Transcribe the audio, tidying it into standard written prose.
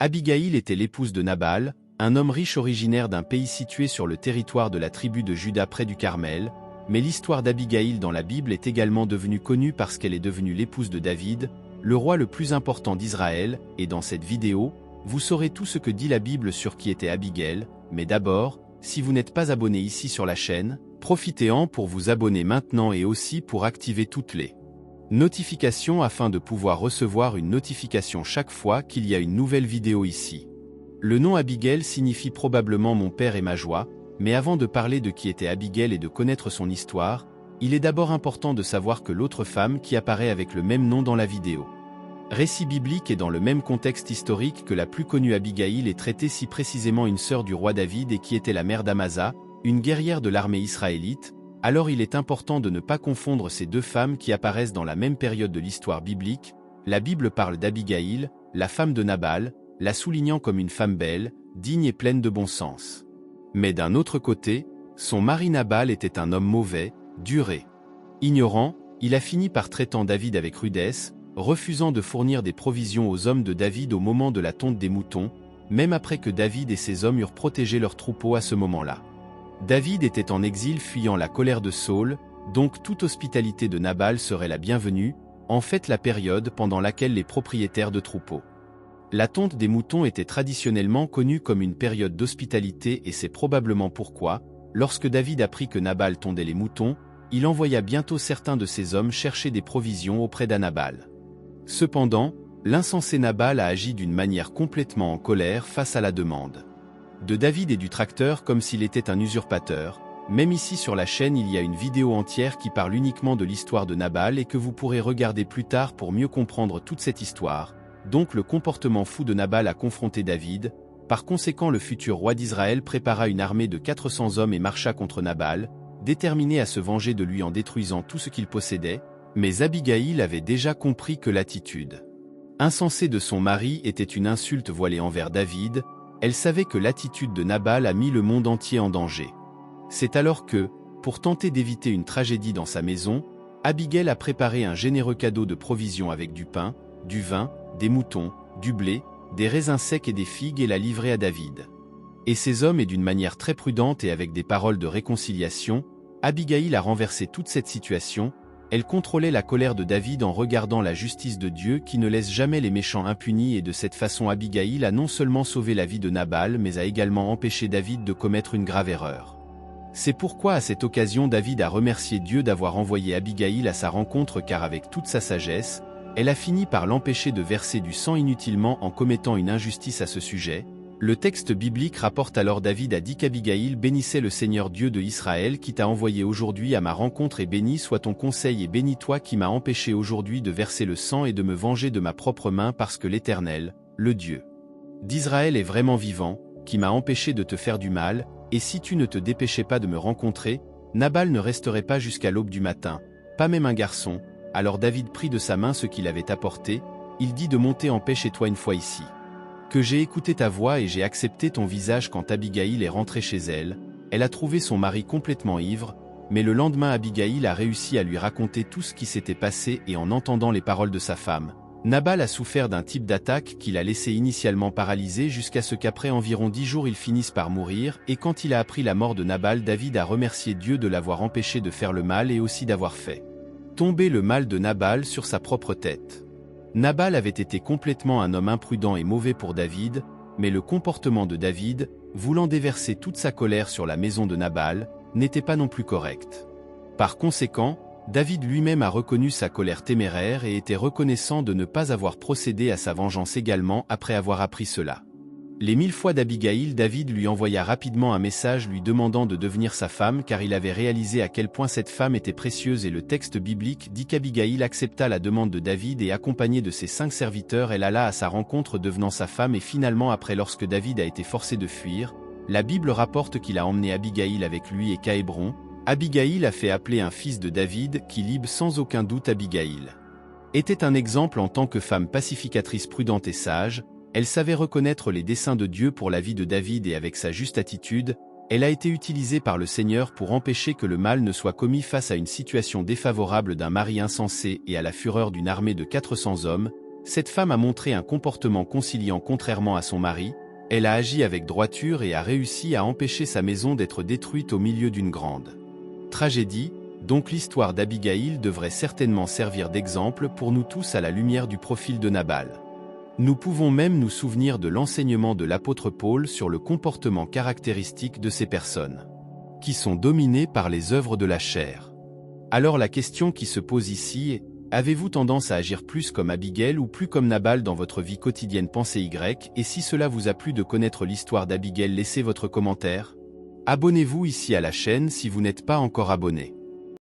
Abigaïl était l'épouse de Nabal, un homme riche originaire d'un pays situé sur le territoire de la tribu de Juda près du Carmel, mais l'histoire d'Abigaïl dans la Bible est également devenue connue parce qu'elle est devenue l'épouse de David, le roi le plus important d'Israël, et dans cette vidéo, vous saurez tout ce que dit la Bible sur qui était Abigail, mais d'abord, si vous n'êtes pas abonné ici sur la chaîne, profitez-en pour vous abonner maintenant et aussi pour activer toutes les notifications afin de pouvoir recevoir une notification chaque fois qu'il y a une nouvelle vidéo ici. Le nom Abigail signifie probablement mon père et ma joie, mais avant de parler de qui était Abigail et de connaître son histoire, il est d'abord important de savoir que l'autre femme qui apparaît avec le même nom dans la vidéo. Récit biblique et dans le même contexte historique que la plus connue Abigaïl est traitée si précisément une sœur du roi David et qui était la mère d'Amasa, une guerrière de l'armée israélite, alors il est important de ne pas confondre ces deux femmes qui apparaissent dans la même période de l'histoire biblique. La Bible parle d'Abigaïl, la femme de Nabal, la soulignant comme une femme belle, digne et pleine de bon sens. Mais d'un autre côté, son mari Nabal était un homme mauvais, dur et ignorant, il a fini par traitant David avec rudesse, refusant de fournir des provisions aux hommes de David au moment de la tonte des moutons, même après que David et ses hommes eurent protégé leurs troupeaux à ce moment-là. David était en exil fuyant la colère de Saül, donc toute hospitalité de Nabal serait la bienvenue, en fait la période pendant laquelle les propriétaires de troupeaux. La tonte des moutons était traditionnellement connue comme une période d'hospitalité et c'est probablement pourquoi, lorsque David apprit que Nabal tondait les moutons, il envoya bientôt certains de ses hommes chercher des provisions auprès d'Nabal. Cependant, l'insensé Nabal a agi d'une manière complètement en colère face à la demande de David et du tracteur comme s'il était un usurpateur. Même ici sur la chaîne il y a une vidéo entière qui parle uniquement de l'histoire de Nabal et que vous pourrez regarder plus tard pour mieux comprendre toute cette histoire. Donc le comportement fou de Nabal a confronté David, par conséquent le futur roi d'Israël prépara une armée de 400 hommes et marcha contre Nabal, déterminé à se venger de lui en détruisant tout ce qu'il possédait, mais Abigaïl avait déjà compris que l'attitude insensée de son mari était une insulte voilée envers David. Elle savait que l'attitude de Nabal a mis le monde entier en danger. C'est alors que, pour tenter d'éviter une tragédie dans sa maison, Abigail a préparé un généreux cadeau de provisions avec du pain, du vin, des moutons, du blé, des raisins secs et des figues et l'a livré à David. Et ses hommes et d'une manière très prudente et avec des paroles de réconciliation, Abigail a renversé toute cette situation. Elle contrôlait la colère de David en regardant la justice de Dieu qui ne laisse jamais les méchants impunis et de cette façon Abigail a non seulement sauvé la vie de Nabal mais a également empêché David de commettre une grave erreur. C'est pourquoi à cette occasion David a remercié Dieu d'avoir envoyé Abigail à sa rencontre car avec toute sa sagesse, elle a fini par l'empêcher de verser du sang inutilement en commettant une injustice à ce sujet. Le texte biblique rapporte alors David a dit qu'Abigaïl bénissait le Seigneur Dieu de Israël qui t'a envoyé aujourd'hui à ma rencontre et béni soit ton conseil et bénis toi qui m'as empêché aujourd'hui de verser le sang et de me venger de ma propre main parce que l'Éternel, le Dieu d'Israël est vraiment vivant, qui m'a empêché de te faire du mal, et si tu ne te dépêchais pas de me rencontrer, Nabal ne resterait pas jusqu'à l'aube du matin, pas même un garçon. Alors David prit de sa main ce qu'il avait apporté, il dit de monter en paix chez toi une fois ici. Que j'ai écouté ta voix et j'ai accepté ton visage quand Abigaïl est rentrée chez elle, elle a trouvé son mari complètement ivre, mais le lendemain Abigaïl a réussi à lui raconter tout ce qui s'était passé et en entendant les paroles de sa femme, Nabal a souffert d'un type d'attaque qui l'a laissé initialement paralysé jusqu'à ce qu'après environ 10 jours il finisse par mourir et quand il a appris la mort de Nabal David a remercié Dieu de l'avoir empêché de faire le mal et aussi d'avoir fait tomber le mal de Nabal sur sa propre tête. Nabal avait été complètement un homme imprudent et mauvais pour David, mais le comportement de David, voulant déverser toute sa colère sur la maison de Nabal, n'était pas non plus correct. Par conséquent, David lui-même a reconnu sa colère téméraire et était reconnaissant de ne pas avoir procédé à sa vengeance également après avoir appris cela. Les 1000 fois d'Abigaïl, David lui envoya rapidement un message lui demandant de devenir sa femme car il avait réalisé à quel point cette femme était précieuse et le texte biblique dit qu'Abigaïl accepta la demande de David et accompagnée de ses 5 serviteurs elle alla à sa rencontre devenant sa femme et finalement après lorsque David a été forcé de fuir, la Bible rapporte qu'il a emmené Abigaïl avec lui et qu'à Hébron, Abigaïl a fait appeler un fils de David qui Lib sans aucun doute Abigaïl était un exemple en tant que femme pacificatrice prudente et sage. Elle savait reconnaître les desseins de Dieu pour la vie de David et avec sa juste attitude, elle a été utilisée par le Seigneur pour empêcher que le mal ne soit commis face à une situation défavorable d'un mari insensé et à la fureur d'une armée de 400 hommes. Cette femme a montré un comportement conciliant contrairement à son mari, elle a agi avec droiture et a réussi à empêcher sa maison d'être détruite au milieu d'une grande tragédie, donc l'histoire d'Abigaïl devrait certainement servir d'exemple pour nous tous à la lumière du profil de Nabal. Nous pouvons même nous souvenir de l'enseignement de l'apôtre Paul sur le comportement caractéristique de ces personnes, qui sont dominées par les œuvres de la chair. Alors la question qui se pose ici est, avez-vous tendance à agir plus comme Abigail ou plus comme Nabal dans votre vie quotidienne? Pensez Y, et si cela vous a plu de connaître l'histoire d'Abigail, laissez votre commentaire. Abonnez-vous ici à la chaîne si vous n'êtes pas encore abonné.